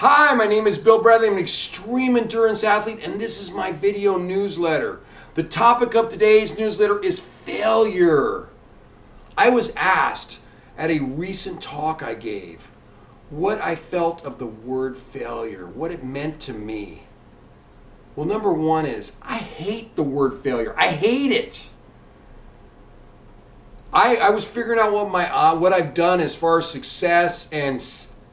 Hi, my name is Bill Bradley. I'm an extreme endurance athlete, and this is my video newsletter. The topic of today's newsletter is failure. I was asked at a recent talk I gave what I felt of the word failure, what it meant to me. Well, number one is I hate the word failure. I hate it. I was figuring out what I've done as far as success, and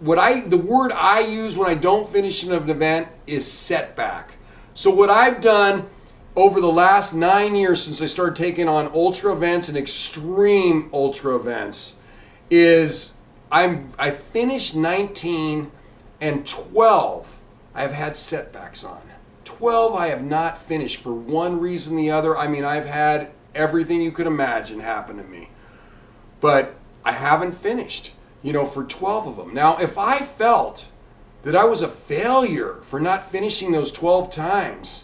the word I use when I don't finish an event is setback. So what I've done over the last 9 years since I started taking on ultra events and extreme ultra events is I finished 19 and 12 I've had setbacks on. 12 I have not finished for one reason or the other. I mean, I've had everything you could imagine happen to me. But I haven't finished, for 12 of them. Now, if I felt that I was a failure for not finishing those 12 times,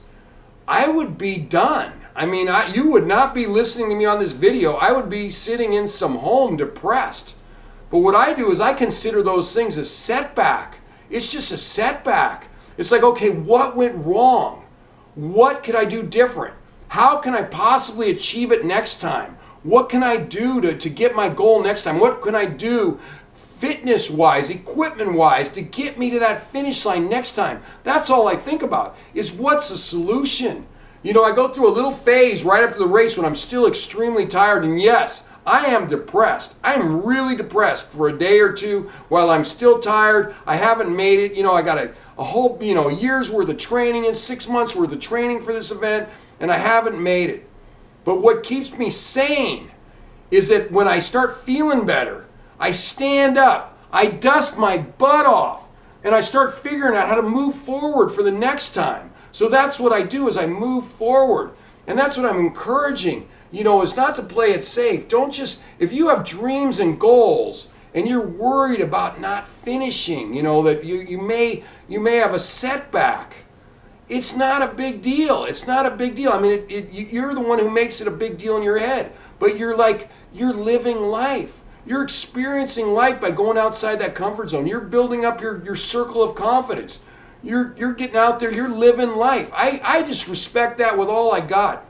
I would be done. I mean, you would not be listening to me on this video. I would be sitting in some home depressed. But what I do is I consider those things a setback. It's just a setback. It's like, okay, what went wrong? What could I do different? How can I possibly achieve it next time? What can I do to get my goal next time? What can I do fitness-wise, equipment-wise, to get me to that finish line next time? That's all I think about, is what's the solution? I go through a little phase right after the race when I'm still extremely tired, and yes, I am depressed. I'm really depressed for a day or two while I'm still tired. I haven't made it. I got a whole, a year's worth of training and 6 months worth of training for this event, and I haven't made it. But what keeps me sane is that when I start feeling better, I stand up, I dust my butt off, and I start figuring out how to move forward for the next time. So that's what I do, is I move forward. And that's what I'm encouraging, is not to play it safe. Don't just, if you have dreams and goals and you're worried about not finishing, that you may have a setback. It's not a big deal. It's not a big deal. I mean, you're the one who makes it a big deal in your head. But you're living life. You're experiencing life by going outside that comfort zone. You're building up your circle of confidence. You're getting out there. You're living life. I just respect that with all I got.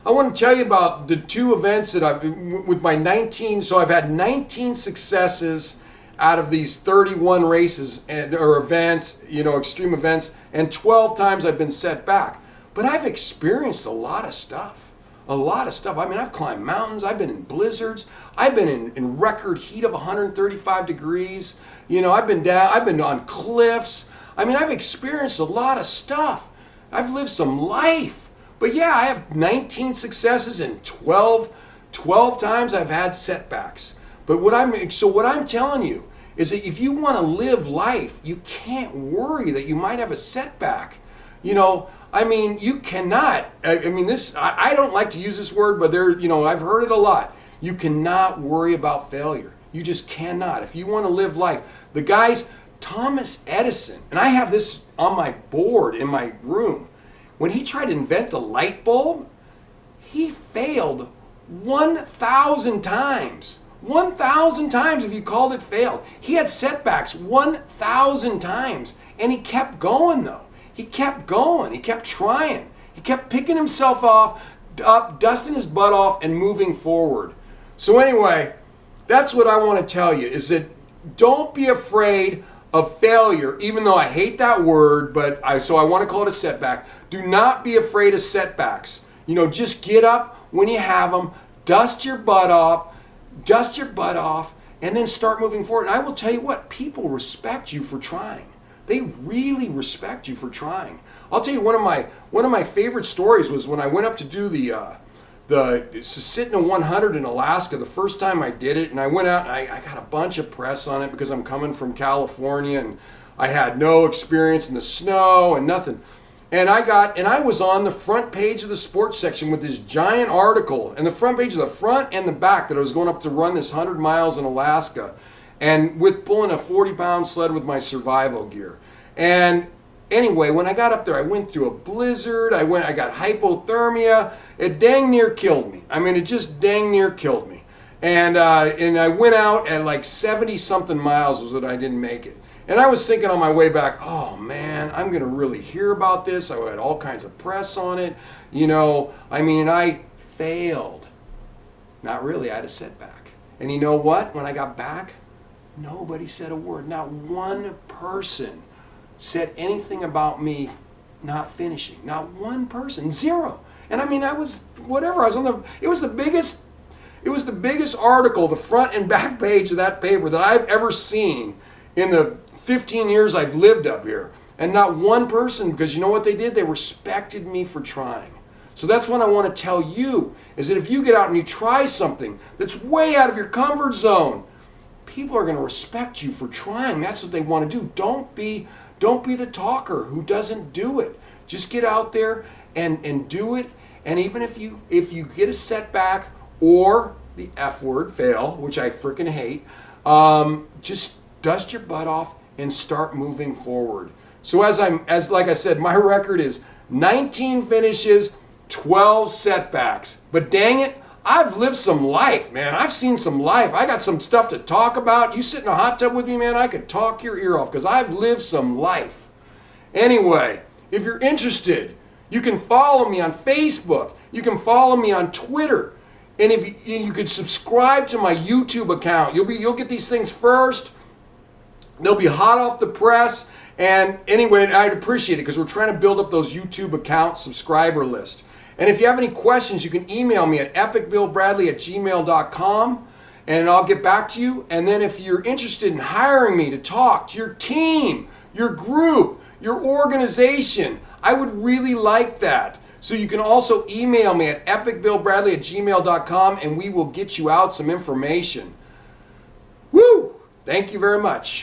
I want to tell you about the two events that with my 19, so I've had 19 successes out of these 31 races or events, extreme events, and 12 times I've been set back. But I've experienced a lot of stuff. A lot of stuff. I mean, I've climbed mountains, I've been in blizzards, I've been in record heat of 135 degrees. I've been on cliffs. I mean, I've experienced a lot of stuff. I've lived some life. But yeah, I have 19 successes and 12 times I've had setbacks. But what I'm telling you is that if you want to live life, you can't worry that you might have a setback. I mean, you cannot. I don't like to use this word, but I've heard it a lot. You cannot worry about failure. You just cannot. If you want to live life, the guys, Thomas Edison, and I have this on my board in my room. When he tried to invent the light bulb, he failed 1,000 times. 1,000 times, if you called it failed. He had setbacks 1,000 times, and he kept going though. He kept going. He kept trying. He kept picking himself up, dusting his butt off, and moving forward. So anyway, that's what I want to tell you, is that don't be afraid of failure, even though I hate that word, so I want to call it a setback. Do not be afraid of setbacks. Just get up when you have them, dust your butt off, and then start moving forward. And I will tell you what, people respect you for trying. They really respect you for trying. I'll tell you one of my favorite stories was when I went up to do the Susitna 100 in Alaska. The first time I did it, and I went out and I got a bunch of press on it because I'm coming from California and I had no experience in the snow and nothing. And I was on the front page of the sports section with this giant article, and the front page of the front and the back, that I was going up to run this 100 miles in Alaska, and with pulling a 40-pound sled with my survival gear. And anyway, when I got up there, I went through a blizzard. I got hypothermia. It dang near killed me. I mean, it just dang near killed me. And I went out at like 70 something miles was what I didn't make it. And I was thinking on my way back, oh man, I'm going to really hear about this. I had all kinds of press on it. You know, I mean, I failed. Not really, I had a setback. And you know what? When I got back, nobody said a word. Not one person said anything about me not finishing. Not one person. Zero. And I mean, I was, whatever, I was on the, it was the biggest article, the front and back page of that paper that I've ever seen in the 15 years I've lived up here. And not one person, because you know what they did? They respected me for trying. So that's what I want to tell you, is that if you get out and you try something that's way out of your comfort zone, people are going to respect you for trying. That's what they want to do. Don't be the talker who doesn't do it. Just get out there and do it. And even if you get a setback or the F word, fail, which I freaking hate, just dust your butt off and start moving forward. So like I said, my record is 19 finishes, 12 setbacks. But dang it, I've lived some life, man. I've seen some life. I got some stuff to talk about. You sit in a hot tub with me, man, I could talk your ear off because I've lived some life. Anyway, if you're interested, you can follow me on Facebook. You can follow me on Twitter. And if you could subscribe to my YouTube account, you'll get these things first. They'll be hot off the press. And anyway, I'd appreciate it because we're trying to build up those YouTube account subscriber list. And if you have any questions, you can email me at epicbillbradley@gmail.com and I'll get back to you. And then if you're interested in hiring me to talk to your team, your group, your organization, I would really like that. So you can also email me at epicbillbradley@gmail.com and we will get you out some information. Woo! Thank you very much.